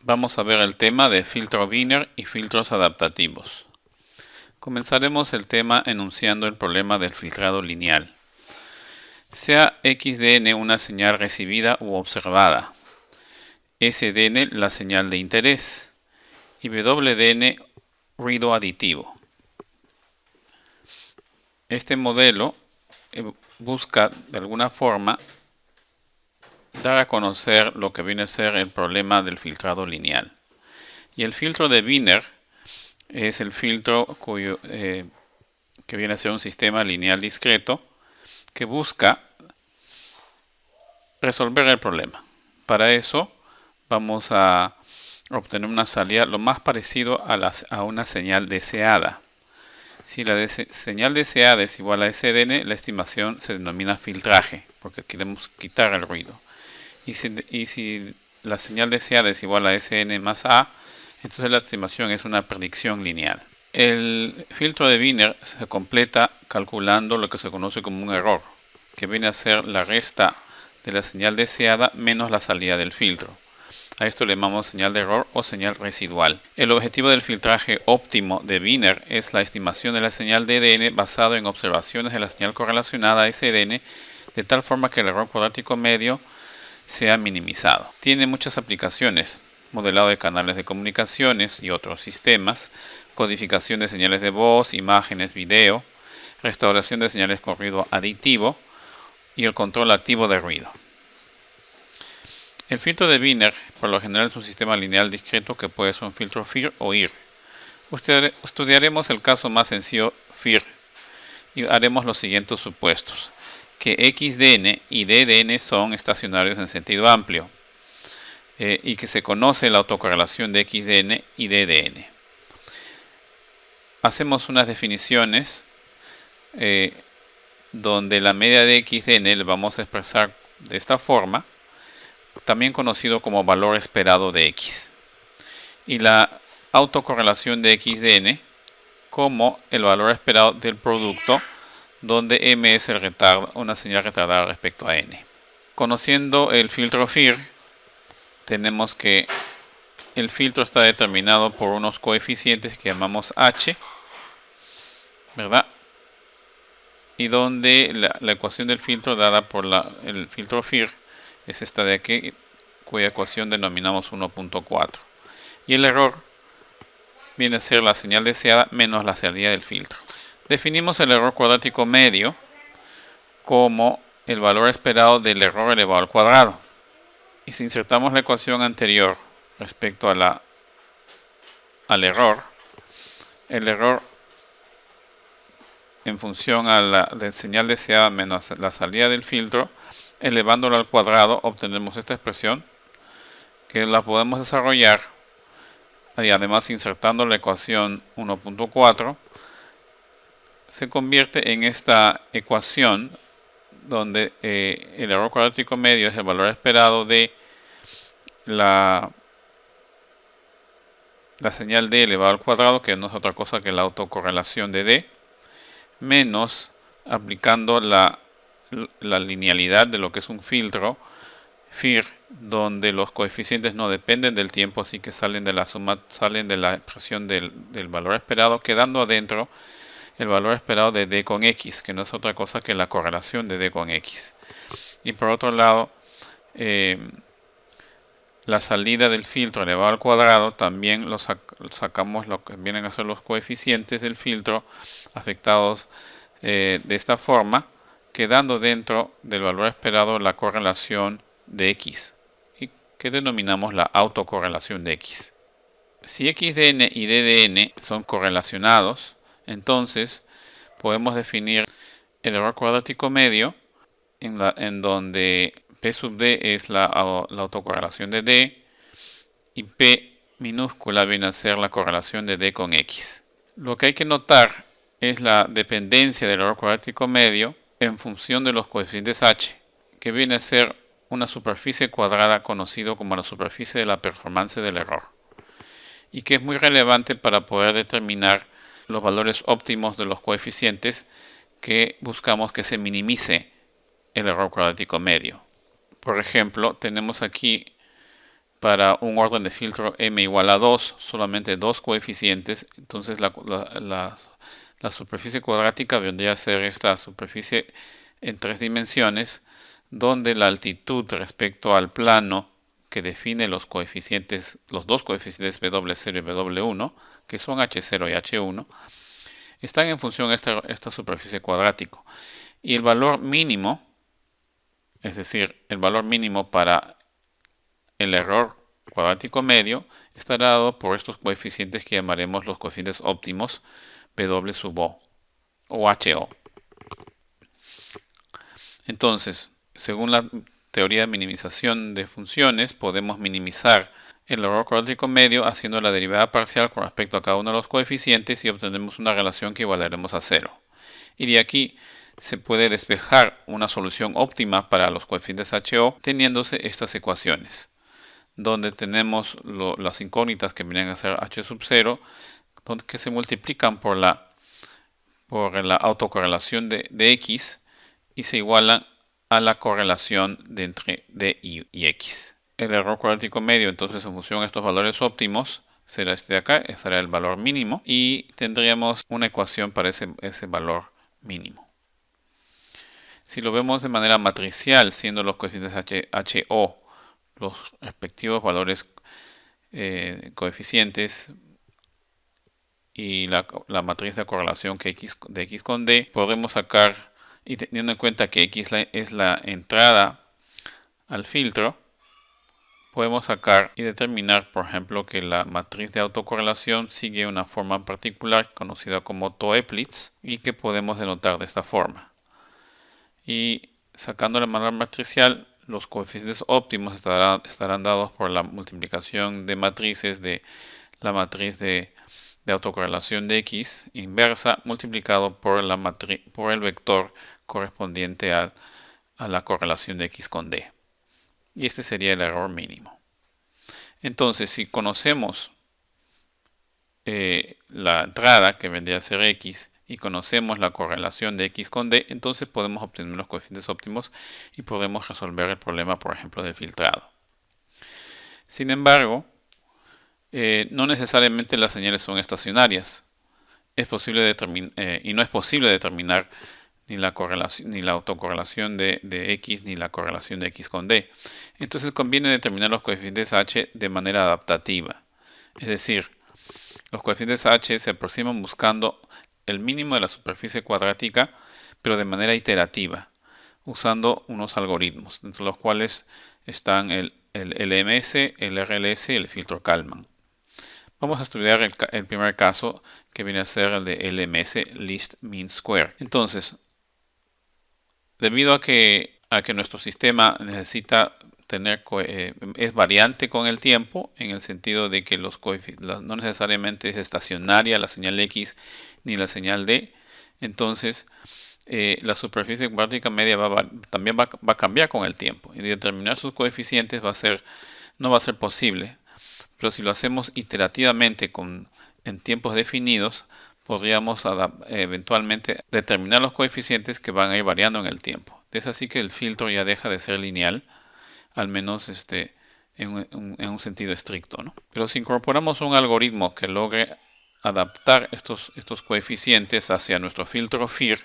Vamos a ver el tema de filtro Wiener y filtros adaptativos. Comenzaremos el tema enunciando el problema del filtrado lineal. Sea xdn una señal recibida u observada, sdn la señal de interés y wdn ruido aditivo. Este modelo busca de alguna forma dar a conocer lo que viene a ser el problema del filtrado lineal. Y el filtro de Wiener es el filtro que viene a ser un sistema lineal discreto que busca resolver el problema. Para eso vamos a obtener una salida lo más parecido a una señal deseada. Si la señal deseada es igual a SDN, la estimación se denomina filtraje, porque queremos quitar el ruido. Y si la señal deseada es igual a SN más A, entonces la estimación es una predicción lineal. El filtro de Wiener se completa calculando lo que se conoce como un error, que viene a ser la resta de la señal deseada menos la salida del filtro. A esto le llamamos señal de error o señal residual. El objetivo del filtraje óptimo de Wiener es la estimación de la señal de EDN basado en observaciones de la señal correlacionada a SDN, de tal forma que el error cuadrático medio sea minimizado. Tiene muchas aplicaciones: modelado de canales de comunicaciones y otros sistemas, codificación de señales de voz, imágenes, video, restauración de señales con ruido aditivo y el control activo de ruido. El filtro de Wiener por lo general es un sistema lineal discreto que puede ser un filtro FIR o IR. Estudiaremos el caso más sencillo, FIR, y haremos los siguientes supuestos: que xdn y ddn son estacionarios en sentido amplio, y que se conoce la autocorrelación de xdn y ddn. Hacemos unas definiciones donde la media de xdn le vamos a expresar de esta forma, también conocido como valor esperado de x, y la autocorrelación de xdn como el valor esperado del producto, donde m es el retardo, una señal retardada respecto a n. Conociendo el filtro FIR, tenemos que el filtro está determinado por unos coeficientes que llamamos h, ¿verdad? Y donde la ecuación del filtro dada por el filtro FIR es esta de aquí, cuya ecuación denominamos 1.4. Y el error viene a ser la señal deseada menos la salida del filtro. Definimos el error cuadrático medio como el valor esperado del error elevado al cuadrado. Y si insertamos la ecuación anterior respecto a al error, el error en función a la señal deseada menos la salida del filtro, elevándolo al cuadrado, obtenemos esta expresión, que la podemos desarrollar y además insertando la ecuación 1.4, se convierte en esta ecuación donde el error cuadrático medio es el valor esperado de la señal d elevado al cuadrado, que no es otra cosa que la autocorrelación de d, menos aplicando la linealidad de lo que es un filtro FIR, donde los coeficientes no dependen del tiempo, así que salen de la suma, salen de la expresión del valor esperado, quedando adentro el valor esperado de d con x, que no es otra cosa que la correlación de d con x. Y por otro lado, la salida del filtro elevado al cuadrado también sacamos lo que vienen a ser los coeficientes del filtro afectados de esta forma, quedando dentro del valor esperado la correlación de x, y que denominamos la autocorrelación de x. Si xdn y ddn son correlacionados, entonces podemos definir el error cuadrático medio en donde P sub d es la autocorrelación de d y P minúscula viene a ser la correlación de d con x. Lo que hay que notar es la dependencia del error cuadrático medio en función de los coeficientes h, que viene a ser una superficie cuadrada conocido como la superficie de la performance del error, y que es muy relevante para poder determinar los valores óptimos de los coeficientes que buscamos que se minimice el error cuadrático medio. Por ejemplo, tenemos aquí para un orden de filtro m igual a 2, solamente dos coeficientes, entonces la superficie cuadrática vendría a ser esta superficie en tres dimensiones, donde la altitud respecto al plano que define los coeficientes, los dos coeficientes W0 y W1, que son H0 y H1, están en función de esta superficie cuadrática. Y el valor mínimo, es decir, el valor mínimo para el error cuadrático medio, estará dado por estos coeficientes que llamaremos los coeficientes óptimos W sub O o HO. Entonces, según la teoría de minimización de funciones, podemos minimizar el error cuadrático medio haciendo la derivada parcial con respecto a cada uno de los coeficientes y obtenemos una relación que igualaremos a 0. Y de aquí se puede despejar una solución óptima para los coeficientes HO teniéndose estas ecuaciones, donde tenemos las incógnitas que vienen a ser H sub 0, que se multiplican por la autocorrelación de X y se igualan a la correlación de entre D y X. El error cuadrático medio, entonces, en función de estos valores óptimos, será este de acá, será el valor mínimo, y tendríamos una ecuación para ese valor mínimo. Si lo vemos de manera matricial, siendo los coeficientes HO los respectivos valores coeficientes y la matriz de correlación que de X con D, podemos sacar, y teniendo en cuenta que X es la entrada al filtro, podemos sacar y determinar, por ejemplo, que la matriz de autocorrelación sigue una forma particular conocida como Toeplitz y que podemos denotar de esta forma. Y sacando la manera matricial, los coeficientes óptimos estarán dados por la multiplicación de matrices de la matriz de autocorrelación de X inversa multiplicado por el vector correspondiente a la correlación de X con D. Y este sería el error mínimo. Entonces, si conocemos la entrada, que vendría a ser X, y conocemos la correlación de X con D, entonces podemos obtener los coeficientes óptimos y podemos resolver el problema, por ejemplo, del filtrado. Sin embargo, no necesariamente las señales son estacionarias. Y no es posible determinar ni la autocorrelación de X ni la correlación de X con D. Entonces conviene determinar los coeficientes H de manera adaptativa. Es decir, los coeficientes H se aproximan buscando el mínimo de la superficie cuadrática, pero de manera iterativa, usando unos algoritmos, entre los cuales están el LMS, el RLS y el filtro Kalman. Vamos a estudiar el primer caso, que viene a ser el de LMS, Least Mean Square. Entonces, debido a que nuestro sistema necesita es variante con el tiempo, en el sentido de que no necesariamente es estacionaria la señal X ni la señal D, entonces la superficie cuadrática media también va a cambiar con el tiempo, y determinar sus coeficientes no va a ser posible. Pero si lo hacemos iterativamente en tiempos definidos, podríamos eventualmente determinar los coeficientes que van a ir variando en el tiempo. Es así que el filtro ya deja de ser lineal, al menos en un sentido estricto, ¿no? Pero si incorporamos un algoritmo que logre adaptar estos coeficientes hacia nuestro filtro FIR,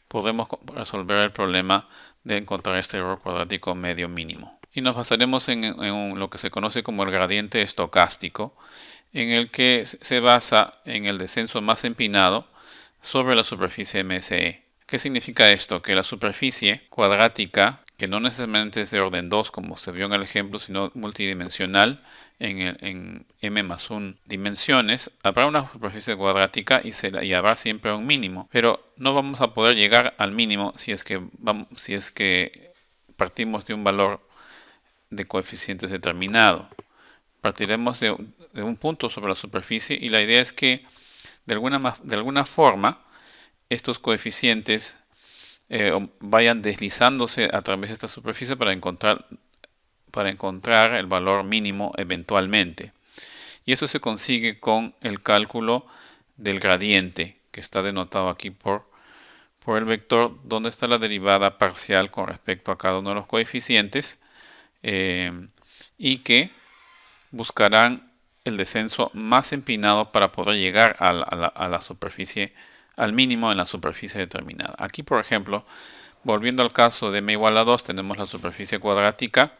podemos resolver el problema de encontrar este error cuadrático medio mínimo. Y nos basaremos en lo que se conoce como el gradiente estocástico, en el que se basa en el descenso más empinado sobre la superficie MSE. ¿Qué significa esto? Que la superficie cuadrática, que no necesariamente es de orden 2 como se vio en el ejemplo, sino multidimensional en m más 1 dimensiones, habrá una superficie cuadrática y habrá siempre un mínimo, pero no vamos a poder llegar al mínimo si es que partimos de un valor de coeficientes determinado. Partiremos de un punto sobre la superficie y la idea es que de alguna forma estos coeficientes vayan deslizándose a través de esta superficie para encontrar el valor mínimo eventualmente. Y eso se consigue con el cálculo del gradiente, que está denotado aquí por el vector, donde está la derivada parcial con respecto a cada uno de los coeficientes, y que buscarán el descenso más empinado para poder llegar a la superficie, al mínimo en la superficie determinada. Aquí, por ejemplo, volviendo al caso de m igual a 2, tenemos la superficie cuadrática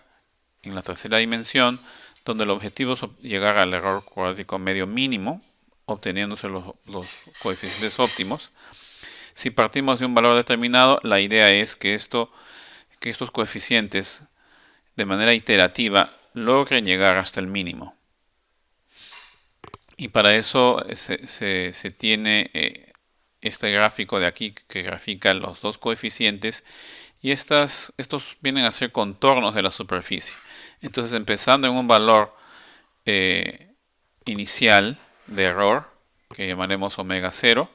en la tercera dimensión, donde el objetivo es llegar al error cuadrático medio mínimo, obteniéndose los coeficientes óptimos. Si partimos de un valor determinado, la idea es que estos coeficientes, de manera iterativa, logren llegar hasta el mínimo. Y para eso se tiene este gráfico de aquí que grafica los dos coeficientes, y estos vienen a ser contornos de la superficie. Entonces, empezando en un valor inicial de error, que llamaremos omega 0,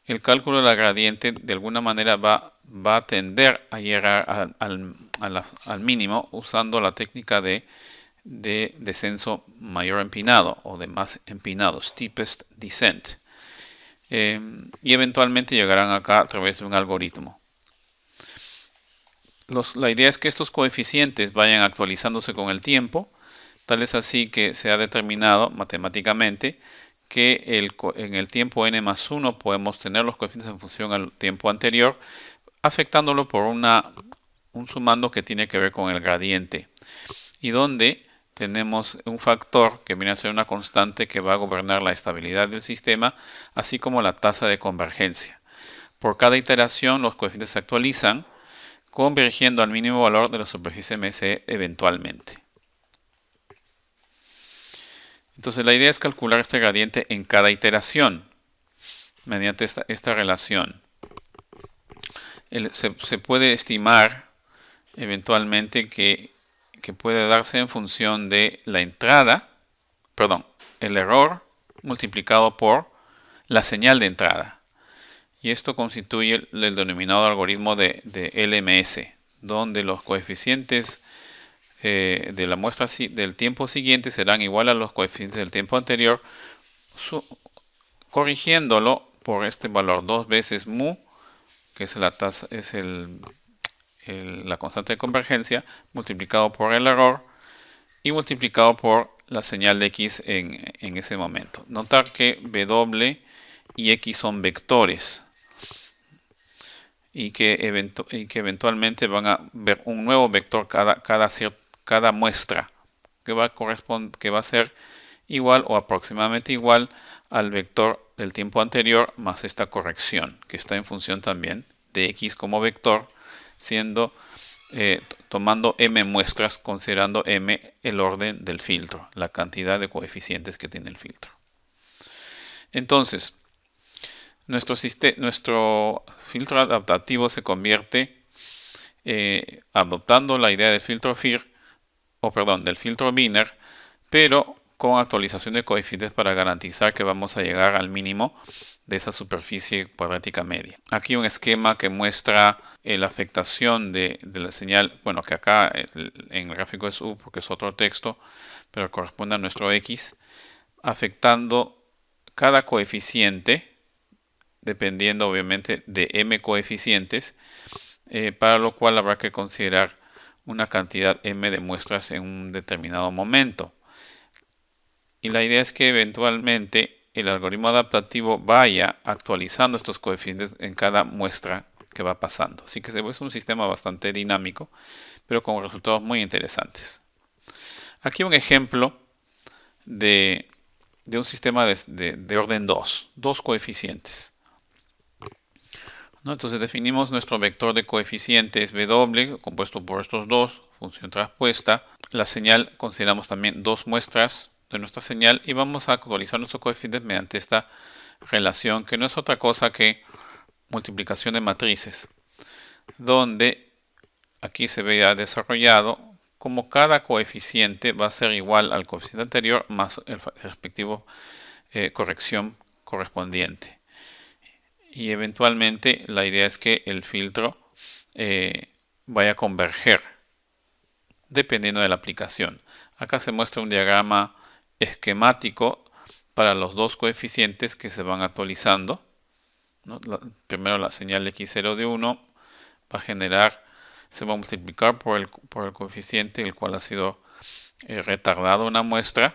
el cálculo de la gradiente de alguna manera va a tender a llegar al mínimo usando la técnica de descenso mayor empinado o de más empinado, steepest descent. Y eventualmente llegarán acá a través de un algoritmo. La idea es que estos coeficientes vayan actualizándose con el tiempo, tal es así que se ha determinado matemáticamente que en el tiempo n más 1 podemos tener los coeficientes en función al tiempo anterior, afectándolo por un sumando que tiene que ver con el gradiente, y donde tenemos un factor que viene a ser una constante que va a gobernar la estabilidad del sistema, así como la tasa de convergencia. Por cada iteración los coeficientes se actualizan, convergiendo al mínimo valor de la superficie MC eventualmente. Entonces la idea es calcular este gradiente en cada iteración mediante esta relación. Se puede estimar eventualmente que puede darse en función de la entrada, el error multiplicado por la señal de entrada. Y esto constituye el denominado algoritmo de LMS, donde los coeficientes de la muestra del tiempo siguiente serán igual a los coeficientes del tiempo anterior, corrigiéndolo por este valor 2 veces mu, que es la tasa, es la constante de convergencia, multiplicado por el error y multiplicado por la señal de x en ese momento. Notar que w y x son vectores y que eventualmente van a ver un nuevo vector cada muestra que va a ser igual o aproximadamente igual al vector del tiempo anterior más esta corrección, que está en función también de x como vector, tomando m muestras, considerando m el orden del filtro, la cantidad de coeficientes que tiene el filtro. Entonces, nuestro filtro adaptativo se convierte, adoptando la idea del filtro FIR, del filtro Wiener, pero con actualización de coeficientes para garantizar que vamos a llegar al mínimo de esa superficie cuadrática media. Aquí un esquema que muestra la afectación de la señal, bueno, que acá en el gráfico es U porque es otro texto, pero corresponde a nuestro X, afectando cada coeficiente, dependiendo obviamente de m coeficientes, para lo cual habrá que considerar una cantidad m de muestras en un determinado momento. Y la idea es que eventualmente el algoritmo adaptativo vaya actualizando estos coeficientes en cada muestra que va pasando. Así que es un sistema bastante dinámico, pero con resultados muy interesantes. Aquí un ejemplo de un sistema de orden 2 coeficientes. Entonces definimos nuestro vector de coeficientes W, compuesto por estos dos, función traspuesta. La señal, consideramos también dos muestras de nuestra señal y vamos a actualizar nuestros coeficientes mediante esta relación, que no es otra cosa que multiplicación de matrices, donde aquí se ve ya desarrollado como cada coeficiente va a ser igual al coeficiente anterior más el respectivo corrección correspondiente. Y eventualmente la idea es que el filtro vaya a converger dependiendo de la aplicación. Acá se muestra un diagrama esquemático para los dos coeficientes que se van actualizando, ¿no? Primero la señal x0 de 1 va a generar, se va a multiplicar por el coeficiente el cual ha sido retardado una muestra,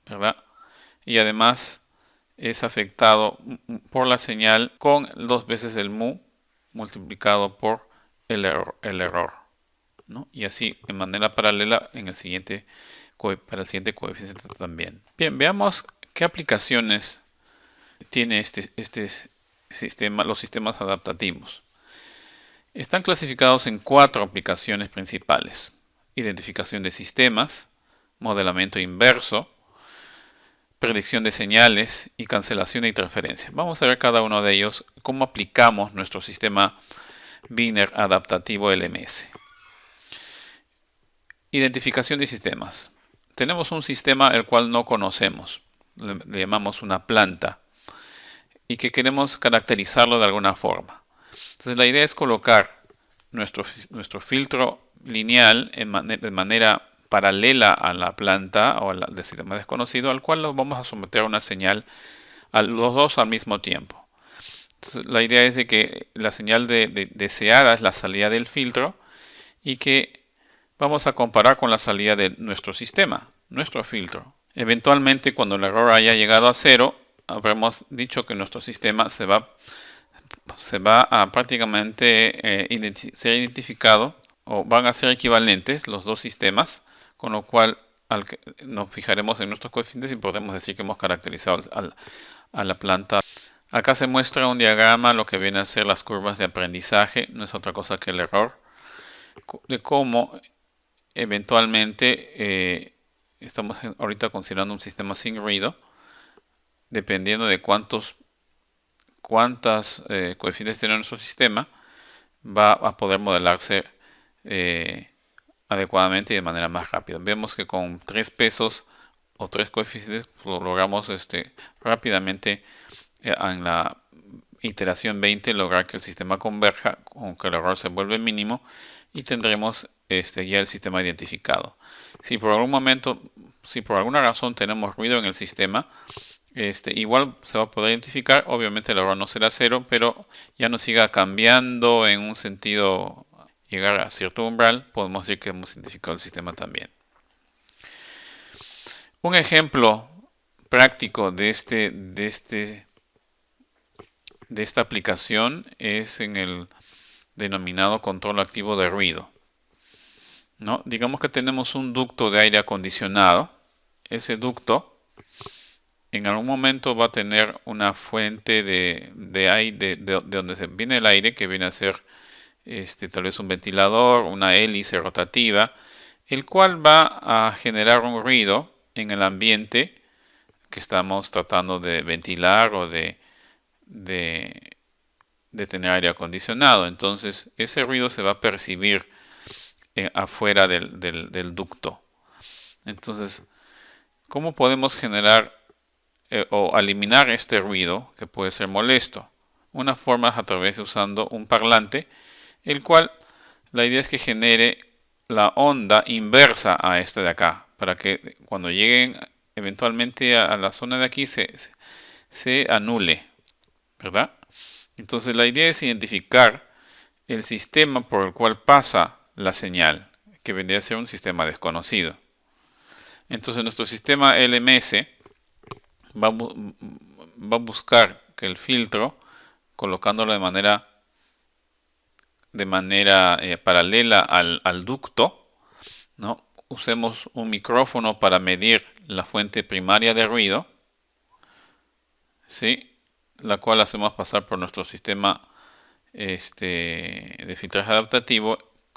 ¿verdad? Y además es afectado por la señal con 2 veces el mu multiplicado por el error, ¿no? Y así de manera paralela en el siguiente, para el siguiente coeficiente también. Bien, veamos qué aplicaciones tiene este sistema, los sistemas adaptativos. Están clasificados en 4 aplicaciones principales: identificación de sistemas, modelamiento inverso, predicción de señales y cancelación de interferencia. Vamos a ver cada uno de ellos, cómo aplicamos nuestro sistema Wiener adaptativo LMS. Identificación de sistemas. Tenemos un sistema el cual no conocemos, le llamamos una planta, y que queremos caracterizarlo de alguna forma. Entonces la idea es colocar nuestro filtro lineal de manera paralela a la planta o del sistema desconocido, al cual lo vamos a someter a una señal a los dos al mismo tiempo. Entonces, la idea es de que la señal deseada es la salida del filtro y que vamos a comparar con la salida de nuestro sistema, nuestro filtro. Eventualmente, cuando el error haya llegado a 0, habremos dicho que nuestro sistema se va a prácticamente ser identificado, o van a ser equivalentes los dos sistemas, con lo cual nos fijaremos en nuestros coeficientes y podemos decir que hemos caracterizado a la planta. Acá se muestra un diagrama, lo que viene a ser las curvas de aprendizaje, no es otra cosa que el error, de cómo eventualmente estamos ahorita considerando un sistema sin ruido, dependiendo de cuántas coeficientes tiene nuestro sistema, va a poder modelarse adecuadamente y de manera más rápida. Vemos que con 3 pesos o 3 coeficientes logramos rápidamente en la iteración 20 lograr que el sistema converja, con que el error se vuelve mínimo y tendremos ya el sistema identificado. Si por alguna razón tenemos ruido en el sistema, igual se va a poder identificar. Obviamente el error no será 0, pero ya no siga cambiando en un sentido, llegar a cierto umbral, podemos decir que hemos identificado el sistema también. Un ejemplo práctico de esta aplicación es en el denominado control activo de ruido, ¿no? Digamos que tenemos un ducto de aire acondicionado. Ese ducto en algún momento va a tener una fuente de aire, de donde se viene el aire, que viene a ser tal vez un ventilador, una hélice rotativa, el cual va a generar un ruido en el ambiente que estamos tratando de ventilar o de tener aire acondicionado. Entonces ese ruido se va a percibir afuera del ducto. Entonces, ¿cómo podemos generar o eliminar este ruido que puede ser molesto? Una forma es a través de usando un parlante, el cual la idea es que genere la onda inversa a esta de acá, para que cuando lleguen eventualmente a la zona de aquí se anule, ¿verdad? Entonces la idea es identificar el sistema por el cual pasa la señal, que vendría a ser un sistema desconocido. Entonces nuestro sistema LMS va a buscar que el filtro, colocándolo de manera paralela al ducto, ¿no? Usemos un micrófono para medir la fuente primaria de ruido, ¿sí? La cual hacemos pasar por nuestro sistema de filtraje adaptativo,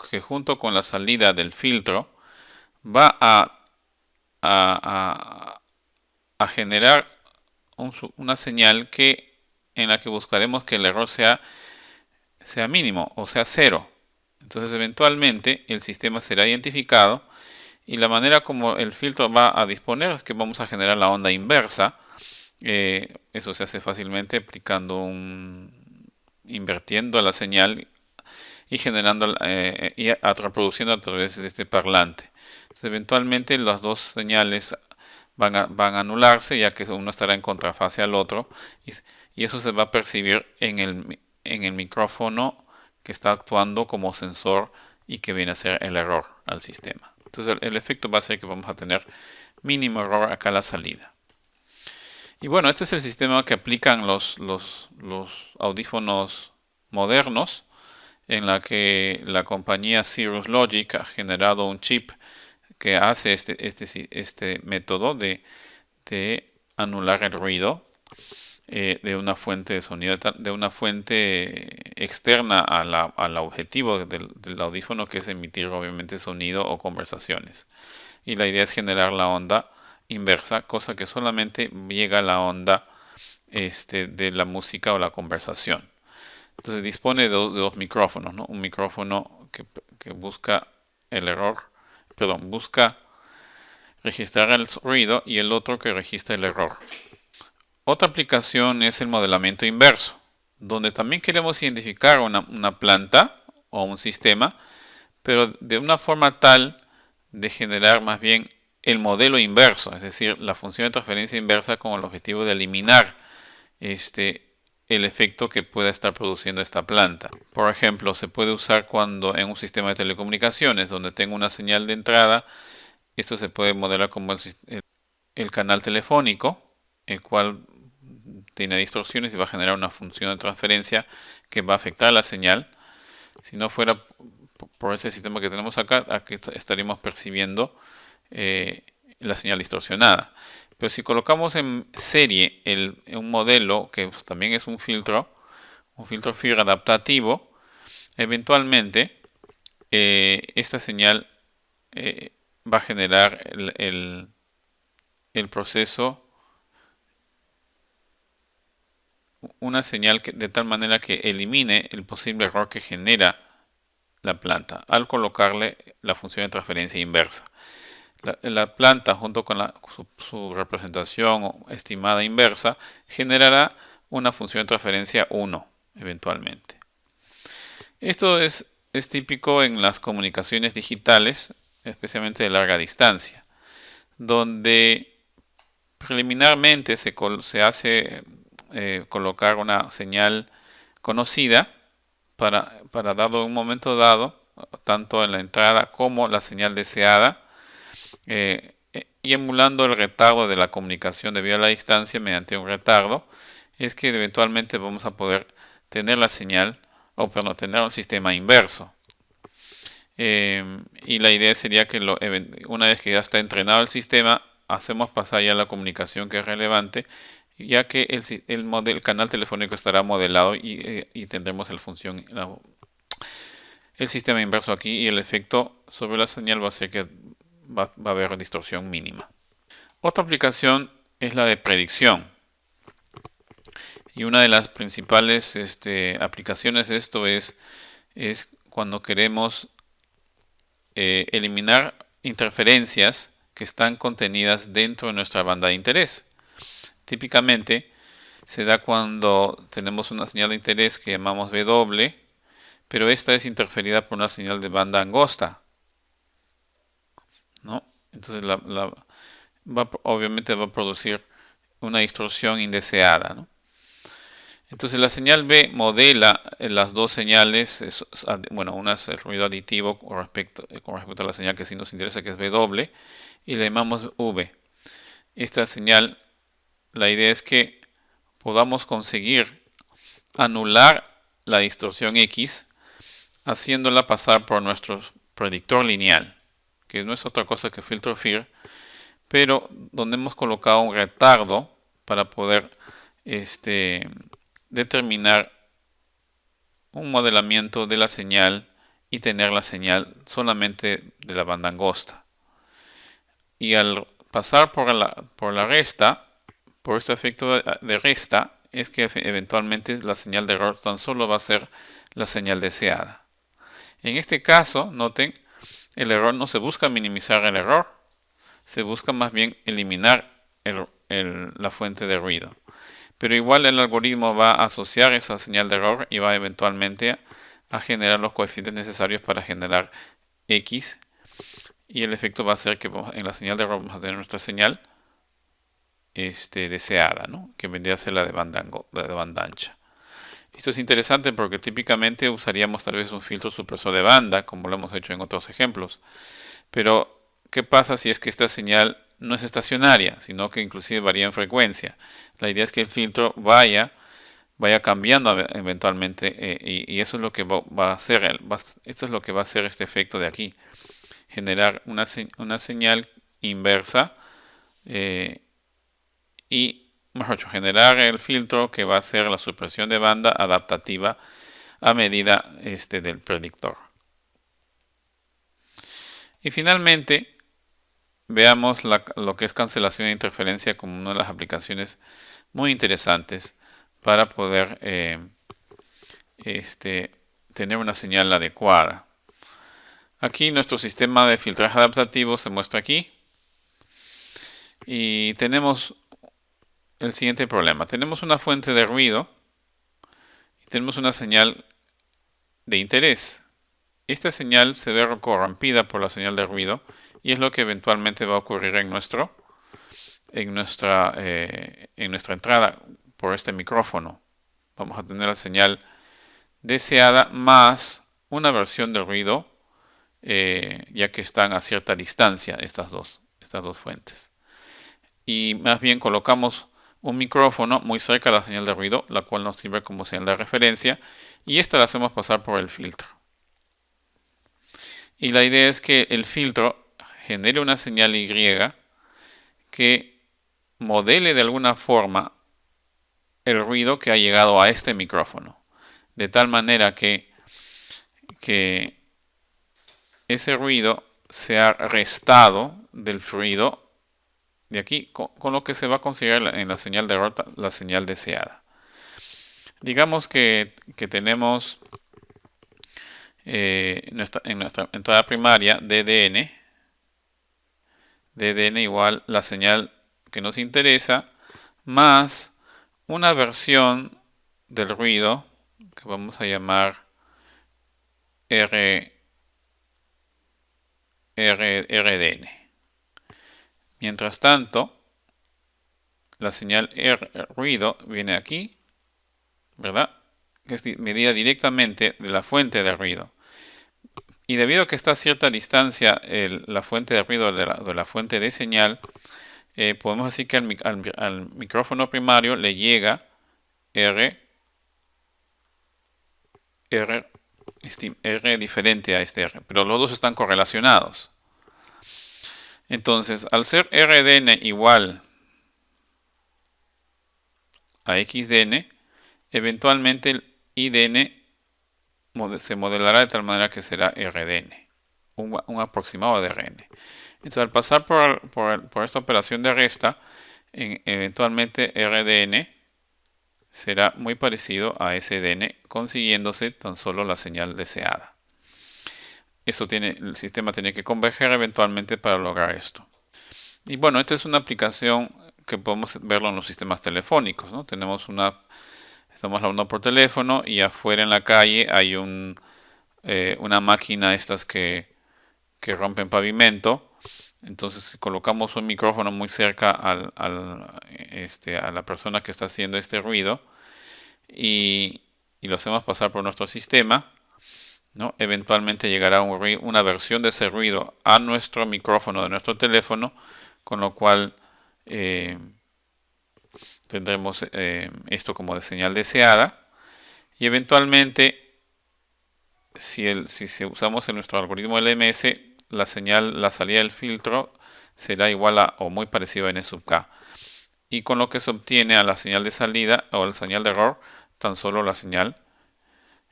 que junto con la salida del filtro va a generar una señal en la que buscaremos que el error sea mínimo, o sea 0. Entonces eventualmente el sistema será identificado y la manera como el filtro va a disponer es que vamos a generar la onda inversa. Eso se hace fácilmente invirtiendo la señal y generando y reproduciendo a través de este parlante. Entonces, eventualmente las dos señales van a anularse, ya que uno estará en contrafase al otro, y eso se va a percibir en el micrófono que está actuando como sensor y que viene a ser el error al sistema. Entonces el efecto va a ser que vamos a tener mínimo error acá a la salida. Y bueno, este es el sistema que aplican los audífonos modernos, en la que la compañía Cirrus Logic ha generado un chip que hace este método de anular el ruido de una fuente de sonido, de una fuente externa al objetivo del audífono, que es emitir obviamente sonido o conversaciones. Y la idea es generar la onda inversa, cosa que solamente llega a la onda de la música o la conversación. Entonces dispone de dos micrófonos, ¿no? Un micrófono que busca el error, perdón, busca registrar el ruido, y el otro que registra el error. Otra aplicación es el modelamiento inverso, donde también queremos identificar una planta o un sistema, pero de una forma tal de generar más bien el modelo inverso, es decir, la función de transferencia inversa con el objetivo de eliminar el efecto que pueda estar produciendo esta planta. Por ejemplo, se puede usar cuando en un sistema de telecomunicaciones donde tengo una señal de entrada. Esto se puede modelar como el canal telefónico, el cual tiene distorsiones y va a generar una función de transferencia que va a afectar la señal. Si no fuera por ese sistema que tenemos acá, aquí estaríamos percibiendo la señal distorsionada. Pero si colocamos en serie un modelo que también es un filtro FIR adaptativo, eventualmente esta señal va a generar el proceso una señal de tal manera que elimine el posible error que genera la planta al colocarle la función de transferencia inversa. La planta, junto con su representación estimada inversa, generará una función de transferencia 1 eventualmente. Esto es típico en las comunicaciones digitales, especialmente de larga distancia, donde preliminarmente se hace colocar una señal conocida para dado un momento dado, tanto en la entrada como la señal deseada, y emulando el retardo de la comunicación debido a la distancia mediante un retardo, es que eventualmente vamos a poder tener la señal, o perdón, tener un sistema inverso. Y la idea sería que una vez que ya está entrenado el sistema, hacemos pasar ya la comunicación que es relevante, ya que el canal telefónico estará modelado y tendremos el sistema inverso aquí, y el efecto sobre la señal va a ser que va a haber distorsión mínima. Otra aplicación es la de predicción. Y una de las principales aplicaciones de esto es cuando queremos eliminar interferencias que están contenidas dentro de nuestra banda de interés. Típicamente se da cuando tenemos una señal de interés que llamamos W, pero esta es interferida por una señal de banda angosta, ¿no? Entonces obviamente va a producir una distorsión indeseada, ¿no? Entonces la señal B modela las dos señales, una es el ruido aditivo con respecto a la señal que sí nos interesa, que es W, y le llamamos V. Esta señal, la idea es que podamos conseguir anular la distorsión X haciéndola pasar por nuestro predictor lineal, que no es otra cosa que filtro FIR, pero donde hemos colocado un retardo para poder determinar un modelamiento de la señal y tener la señal solamente de la banda angosta. Y al pasar por la resta, por este efecto de resta, es que eventualmente la señal de error tan solo va a ser la señal deseada. En este caso, noten, el error no se busca minimizar el error, se busca más bien eliminar la fuente de ruido. Pero igual el algoritmo va a asociar esa señal de error y va eventualmente a generar los coeficientes necesarios para generar X, y el efecto va a ser que en la señal de error vamos a tener nuestra señal deseada, ¿no? Que vendría a ser la de banda ancha. Esto es interesante porque típicamente usaríamos tal vez un filtro supresor de banda, como lo hemos hecho en otros ejemplos, pero ¿qué pasa si es que esta señal no es estacionaria, sino que inclusive varía en frecuencia? La idea es que el filtro vaya cambiando eventualmente y eso es lo que va a hacer, esto es lo que va a hacer este efecto de aquí, generar una señal inversa y, mejor dicho, generar el filtro que va a hacer la supresión de banda adaptativa a medida del predictor. Y finalmente, veamos lo que es cancelación de interferencia como una de las aplicaciones muy interesantes para poder tener una señal adecuada. Aquí nuestro sistema de filtraje adaptativo se muestra aquí. Y tenemos el siguiente problema. Tenemos una fuente de ruido y tenemos una señal de interés. Esta señal se ve corrompida por la señal de ruido y es lo que eventualmente va a ocurrir en nuestra entrada por este micrófono. Vamos a tener la señal deseada más una versión de ruido, ya que están a cierta distancia estas dos fuentes. Y más bien colocamos un micrófono muy cerca de la señal de ruido, la cual nos sirve como señal de referencia, y esta la hacemos pasar por el filtro. Y la idea es que el filtro genere una señal Y que modele de alguna forma el ruido que ha llegado a este micrófono, de tal manera que ese ruido sea restado del ruido de aquí, con lo que se va a considerar en la señal de error la señal deseada. Digamos que tenemos en nuestra entrada primaria DDN igual la señal que nos interesa más una versión del ruido que vamos a llamar RDN. Mientras tanto, la señal ruido viene aquí, ¿verdad? Que es medida directamente de la fuente de ruido. Y debido a que está a cierta distancia la fuente de ruido de la fuente de señal, podemos decir que al micrófono primario le llega R diferente a este R, pero los dos están correlacionados. Entonces, al ser RDN igual a XDN, eventualmente el IDN se modelará de tal manera que será RDN, un aproximado de RN. Entonces, al pasar por esta operación de resta, eventualmente RDN será muy parecido a SDN, consiguiéndose tan solo la señal deseada. El sistema tiene que converger eventualmente para lograr esto. Y bueno, esta es una aplicación que podemos verlo en los sistemas telefónicos, ¿no? Estamos hablando por teléfono y afuera en la calle hay una máquina estas que rompen pavimento. Entonces, si colocamos un micrófono muy cerca a la persona que está haciendo este ruido y lo hacemos pasar por nuestro sistema, ¿no? Eventualmente llegará una versión de ese ruido a nuestro micrófono de nuestro teléfono, con lo cual tendremos esto como de señal deseada. Y eventualmente, si usamos en nuestro algoritmo LMS, la salida del filtro será igual a o muy parecido a N sub K. Y con lo que se obtiene a la señal de salida o a la señal de error, tan solo la señal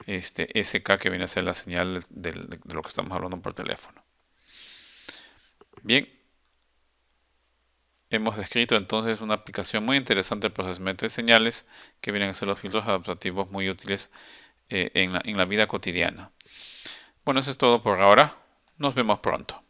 SK, que viene a ser la señal de lo que estamos hablando por teléfono. Bien, hemos descrito entonces una aplicación muy interesante de procesamiento de señales que vienen a ser los filtros adaptativos muy útiles en la vida cotidiana. Bueno, eso es todo por ahora. Nos vemos pronto.